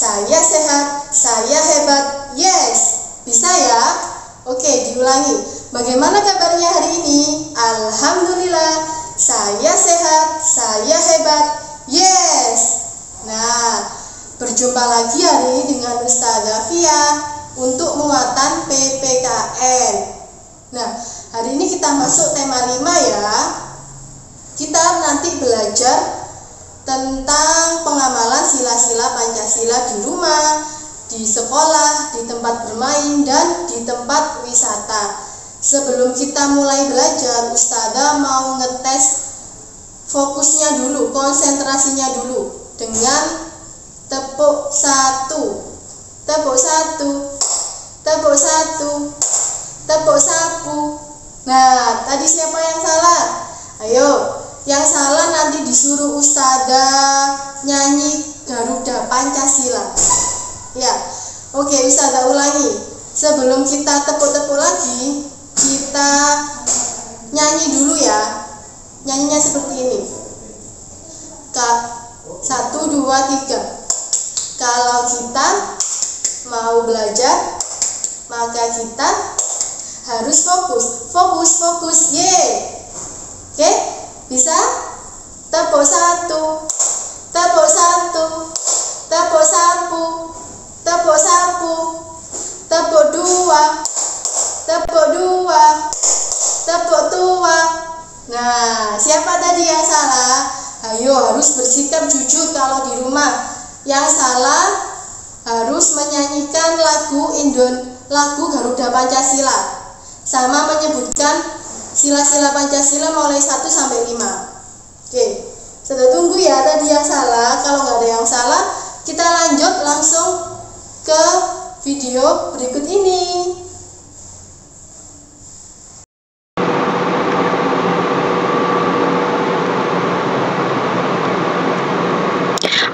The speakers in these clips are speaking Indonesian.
saya sehat, saya hebat. Yes, bisa ya? Oke, diulangi. Bagaimana kabarnya hari ini? Alhamdulillah, saya sehat, saya hebat. Yes. Nah, berjumpa lagi hari ini dengan Ustazah Fia untuk muatan PPKN. Nah, hari ini kita masuk tema 5 ya. Kita nanti belajar tentang pengamalan sila-sila Pancasila di rumah, di sekolah, di tempat bermain, dan di tempat wisata. Sebelum kita mulai belajar, Ustazah mau ngetes fokusnya dulu, konsentrasinya dulu dengan tepuk 1, tepuk 1, tepuk 1, tepuk 1. Nah, tadi siapa yang salah? Ayo, yang salah nanti disuruh Ustazah nyanyi Garuda Pancasila. Ya, oke, Ustazah ulangi. Sebelum kita tepuk-tepuk lagi, kita nyanyi dulu ya. Nyanyinya seperti ini. 1, 2, 3. Kalau kita mau belajar, maka kita harus fokus. Fokus, fokus. Yeay. Oke, bisa? Tepuk 1, tepuk 1, tepuk 1, tepuk 1, tepuk 2, tepuk 2, tepuk 2. Nah, siapa tadi yang salah? Ayo, harus bersikap jujur kalau di rumah. Yang salah harus menyanyikan lagu Garuda Pancasila, sama menyebutkan sila-sila Pancasila mulai 1 sampai 5. Oke, sudah tunggu ya tadi yang salah. Kalau nggak ada yang salah, kita lanjut langsung ke video berikut ini.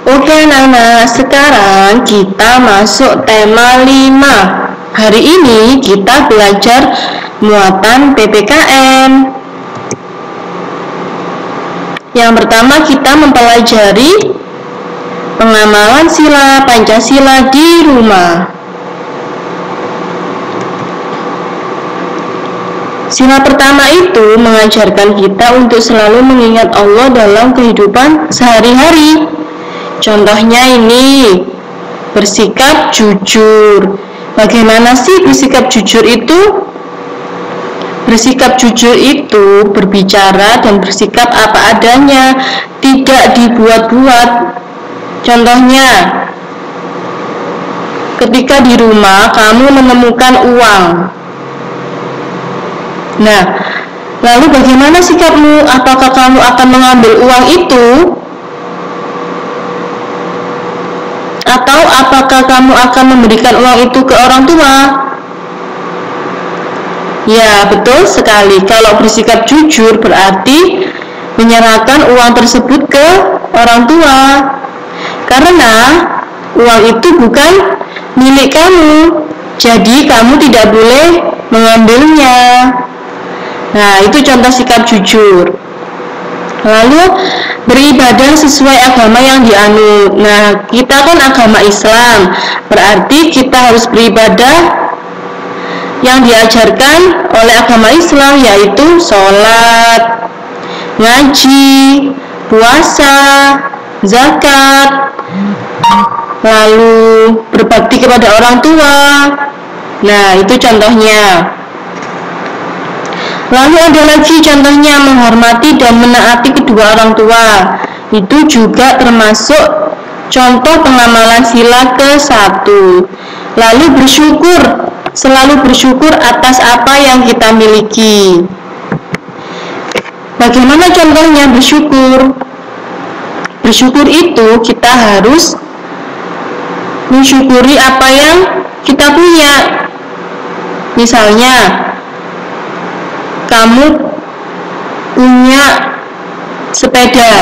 Oke anak-anak, sekarang kita masuk tema 5. Hari ini kita belajar muatan PPKN. Yang pertama kita mempelajari pengamalan sila Pancasila di rumah. Sila pertama itu mengajarkan kita untuk selalu mengingat Allah dalam kehidupan sehari-hari. Contohnya ini, bersikap jujur. Bagaimana sih bersikap jujur itu? Bersikap jujur itu berbicara dan bersikap apa adanya, tidak dibuat-buat. Contohnya, ketika di rumah kamu menemukan uang. Nah, lalu bagaimana sikapmu? Apakah kamu akan mengambil uang itu? Atau apakah kamu akan memberikan uang itu ke orang tua? Ya, betul sekali. Kalau bersikap jujur berarti menyerahkan uang tersebut ke orang tua. Karena uang itu bukan milik kamu. Jadi kamu tidak boleh mengambilnya. Nah, itu contoh sikap jujur. Lalu beribadah sesuai agama yang dianut. Nah, kita kan agama Islam, berarti kita harus beribadah yang diajarkan oleh agama Islam, yaitu sholat, ngaji, puasa, zakat, lalu berbakti kepada orang tua. Nah, itu contohnya. Lalu ada lagi contohnya menghormati dan menaati kedua orang tua. Itu juga termasuk contoh pengamalan sila ke-1. Lalu bersyukur, selalu bersyukur atas apa yang kita miliki. Bagaimana contohnya bersyukur? Bersyukur itu kita harus mensyukuri apa yang kita punya. Misalnya, kamu punya sepeda.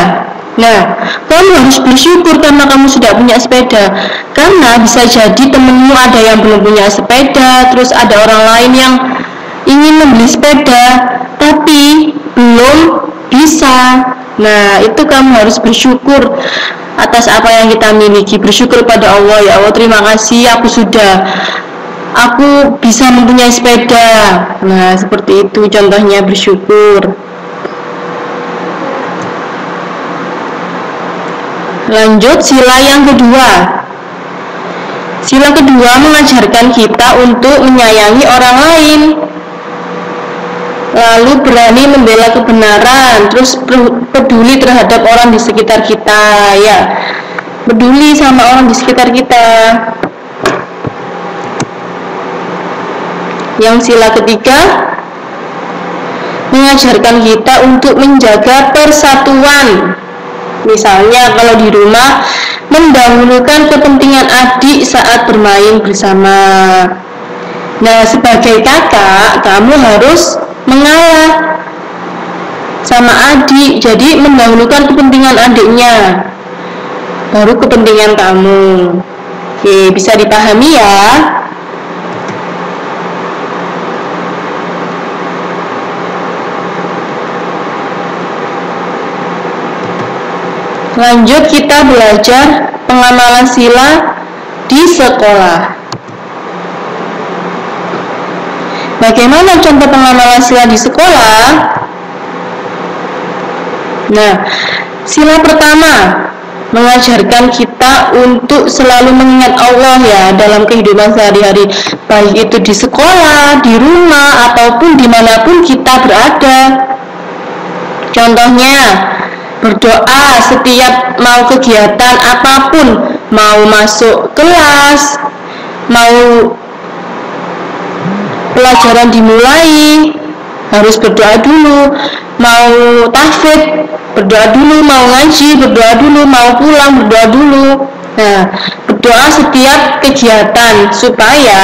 Nah, kamu harus bersyukur karena kamu sudah punya sepeda. Karena bisa jadi temenmu ada yang belum punya sepeda, terus ada orang lain yang ingin membeli sepeda, tapi belum bisa. Nah, itu kamu harus bersyukur atas apa yang kita miliki. Bersyukur pada Allah, ya Allah terima kasih aku bisa mempunyai sepeda. Nah, seperti itu contohnya bersyukur. Lanjut sila yang kedua. Sila kedua mengajarkan kita untuk menyayangi orang lain, lalu berani membela kebenaran, terus peduli terhadap orang di sekitar kita, ya, peduli sama orang di sekitar kita. Yang sila ketiga mengajarkan kita untuk menjaga persatuan. Misalnya kalau di rumah mendahulukan kepentingan adik saat bermain bersama. Nah, sebagai kakak kamu harus mengalah sama adik, jadi mendahulukan kepentingan adiknya baru kepentingan kamu. Oke, bisa dipahami ya. Lanjut kita belajar pengamalan sila di sekolah. Bagaimana contoh pengamalan sila di sekolah? Nah, sila pertama mengajarkan kita untuk selalu mengingat Allah ya dalam kehidupan sehari-hari, baik itu di sekolah, di rumah, ataupun dimanapun kita berada. Contohnya berdoa setiap mau kegiatan apapun, mau masuk kelas, mau pelajaran dimulai, harus berdoa dulu, mau tahfidz berdoa dulu, mau ngaji berdoa dulu, mau pulang berdoa dulu. Nah, berdoa setiap kegiatan supaya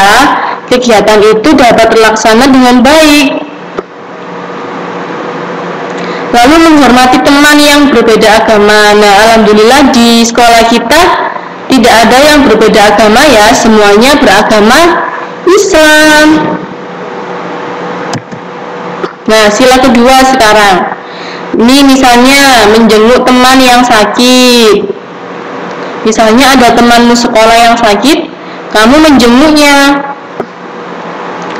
kegiatan itu dapat terlaksana dengan baik. Lalu menghormati teman yang berbeda agama. Nah, alhamdulillah di sekolah kita tidak ada yang berbeda agama ya, semuanya beragama Islam. Nah, sila kedua sekarang. Ini misalnya menjenguk teman yang sakit. Misalnya ada temanmu sekolah yang sakit, kamu menjenguknya.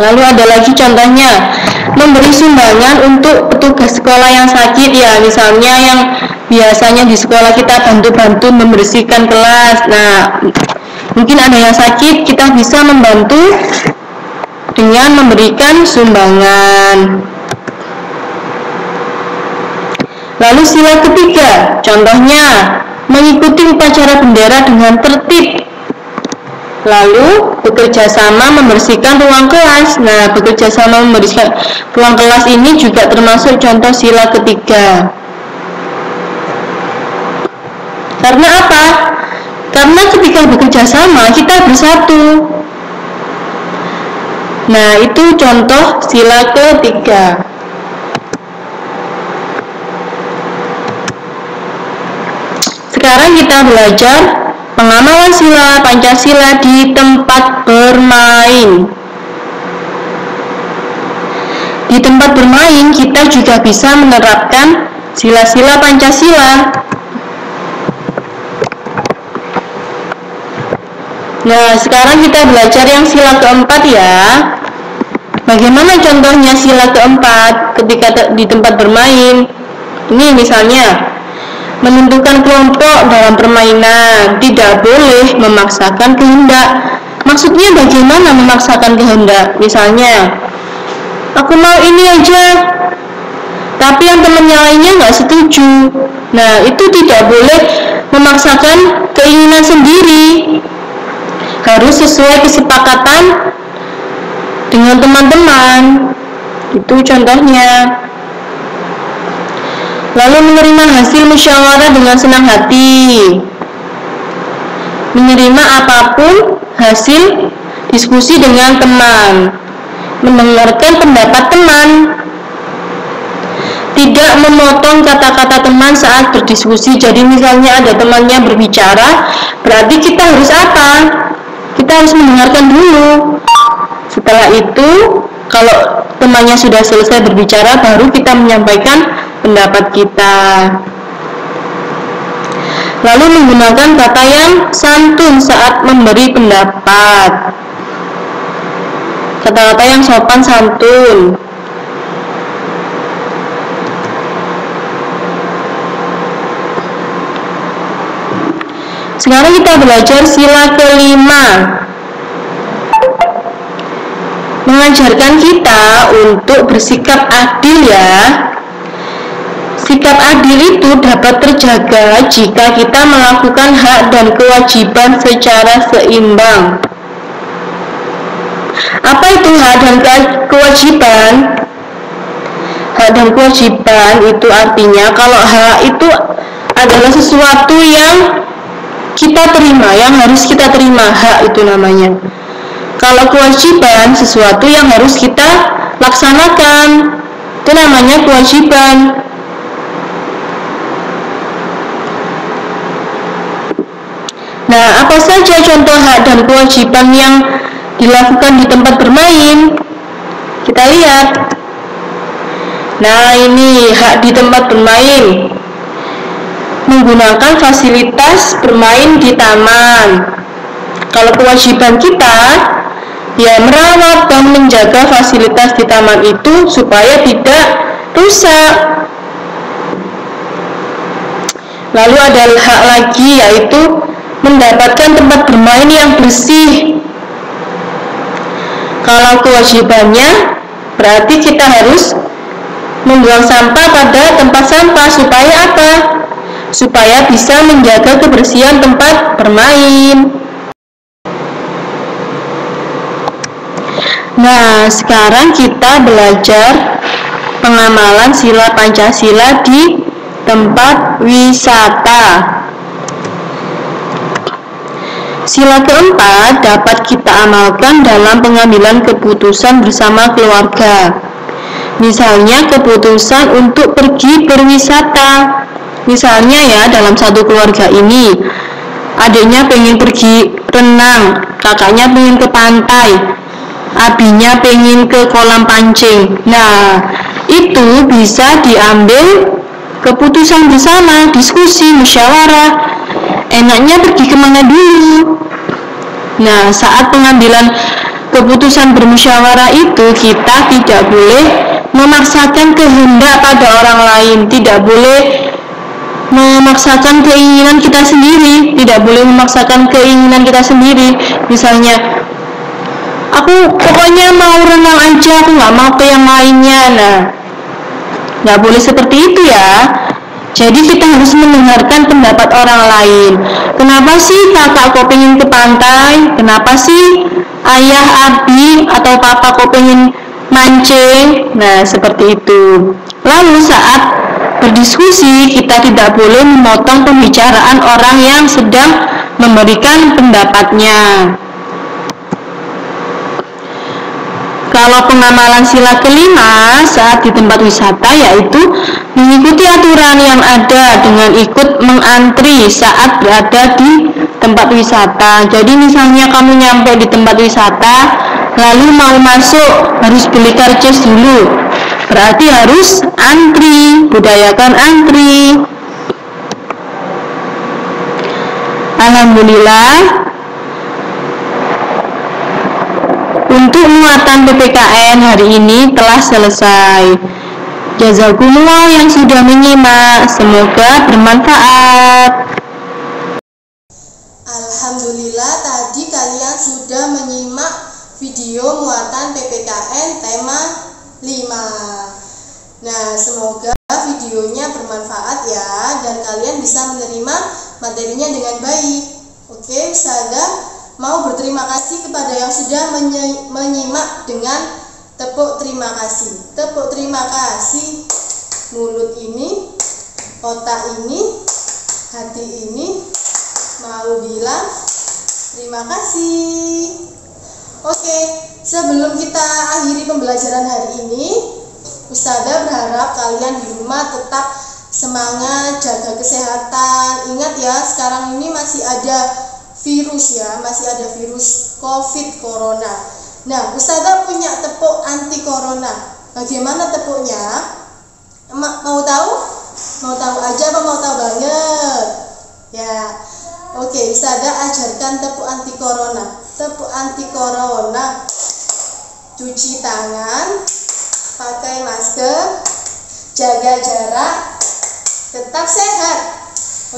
Lalu ada lagi contohnya, memberi sumbangan untuk petugas sekolah yang sakit ya, misalnya yang biasanya di sekolah kita bantu-bantu membersihkan kelas. Nah, mungkin ada yang sakit, kita bisa membantu dengan memberikan sumbangan. Lalu sila ketiga, contohnya mengikuti upacara bendera dengan tertib. Lalu bekerja sama membersihkan ruang kelas. Nah, bekerja sama membersihkan ruang kelas ini juga termasuk contoh sila ketiga. Karena apa? Karena ketika bekerja sama kita bersatu. Nah, itu contoh sila ketiga. Sekarang kita belajar pengamalan sila Pancasila di tempat bermain. Di tempat bermain kita juga bisa menerapkan sila-sila Pancasila. Nah, sekarang kita belajar yang sila keempat ya. Bagaimana contohnya sila keempat ketika di tempat bermain? Ini misalnya menentukan kelompok dalam permainan, tidak boleh memaksakan kehendak. Maksudnya bagaimana memaksakan kehendak? Misalnya, aku mau ini aja, tapi yang temannya lainnya nggak setuju. Nah, itu tidak boleh memaksakan keinginan sendiri. Harus sesuai kesepakatan dengan teman-teman. Itu contohnya. Lalu menerima hasil musyawarah dengan senang hati. Menerima apapun hasil diskusi dengan teman. Mendengarkan pendapat teman. Tidak memotong kata-kata teman saat berdiskusi. Jadi misalnya ada temannya berbicara, berarti kita harus apa? Kita harus mendengarkan dulu. Setelah itu, kalau temannya sudah selesai berbicara, baru kita menyampaikan pendapat kita. Lalu menggunakan kata yang santun saat memberi pendapat. Kata-kata yang sopan santun. Sekarang kita belajar sila kelima. Mengajarkan kita untuk bersikap adil ya. Sikap adil itu dapat terjaga jika kita melakukan hak dan kewajiban secara seimbang. Apa itu hak dan kewajiban? Hak dan kewajiban itu artinya kalau hak itu adalah sesuatu yang kita terima, yang harus kita terima, hak itu namanya. Kalau kewajiban, sesuatu yang harus kita laksanakan, itu namanya kewajiban. Nah, apa saja contoh hak dan kewajiban yang dilakukan di tempat bermain? Kita lihat. Nah, ini hak di tempat bermain. Menggunakan fasilitas bermain di taman. Kalau kewajiban kita, ya merawat dan menjaga fasilitas di taman itu supaya tidak rusak. Lalu ada hak lagi, yaitu mendapatkan tempat bermain yang bersih. Kalau kewajibannya berarti kita harus membuang sampah pada tempat sampah. Supaya apa? Supaya bisa menjaga kebersihan tempat bermain. Nah, sekarang kita belajar pengamalan sila Pancasila di tempat wisata. Sila keempat dapat kita amalkan dalam pengambilan keputusan bersama keluarga. Misalnya keputusan untuk pergi berwisata. Misalnya ya, dalam satu keluarga ini, adiknya pengen pergi renang, kakaknya pengen ke pantai, abinya pengen ke kolam pancing. Nah, itu bisa diambil keputusan bersama, diskusi, musyawarah. Enaknya pergi kemana dulu? Nah, saat pengambilan keputusan bermusyawarah itu, kita tidak boleh memaksakan kehendak pada orang lain, tidak boleh memaksakan keinginan kita sendiri, tidak boleh memaksakan keinginan kita sendiri. Misalnya, aku pokoknya mau renang aja, aku nggak mau ke yang lainnya. Nah, nggak boleh seperti itu ya. Jadi kita harus mendengarkan pendapat orang lain. Kenapa sih kakak kok pengen ke pantai? Kenapa sih ayah, abi, atau papa kok pengen mancing? Nah, seperti itu. Lalu saat berdiskusi, kita tidak boleh memotong pembicaraan orang yang sedang memberikan pendapatnya. Kalau pengamalan sila kelima saat di tempat wisata, yaitu mengikuti aturan yang ada dengan ikut mengantri saat berada di tempat wisata. Jadi misalnya kamu nyampe di tempat wisata, lalu mau masuk harus beli karcis dulu, berarti harus antri, budayakan antri. Alhamdulillah, untuk muatan PPKN hari ini telah selesai. Jazakumullah yang sudah menyimak, semoga bermanfaat. Alhamdulillah, tadi kalian sudah menyimak video muatan PPKN tema 5. Nah, semoga videonya bermanfaat ya, dan kalian bisa menerima materinya dengan baik. Oke, Ustazah mau berterima kasih kepada yang sudah menyimak dengan tepuk terima kasih. Tepuk terima kasih. Mulut ini, otak ini, hati ini mau bilang terima kasih. Oke, sebelum kita akhiri pembelajaran hari ini, Ustazah berharap kalian di rumah tetap semangat, jaga kesehatan. Ingat ya, sekarang ini masih ada virus ya, masih ada virus COVID corona. Nah, Ustazah punya tepuk anti corona. Bagaimana tepuknya? Mau tahu? Mau tahu aja apa mau tahu banget? Ya. Oke, Ustazah ajarkan tepuk anti corona. Tepuk anti corona. Cuci tangan, pakai masker, jaga jarak, tetap sehat.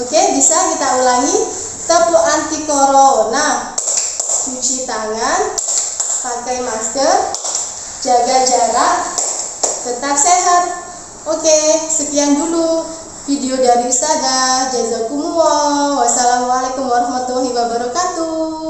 Oke, bisa kita ulangi. Tepuk anti corona. Cuci tangan, pakai masker, jaga jarak, tetap sehat. Oke, sekian dulu video dari Ustazah. Jazakumullah. Wassalamualaikum warahmatullahi wabarakatuh.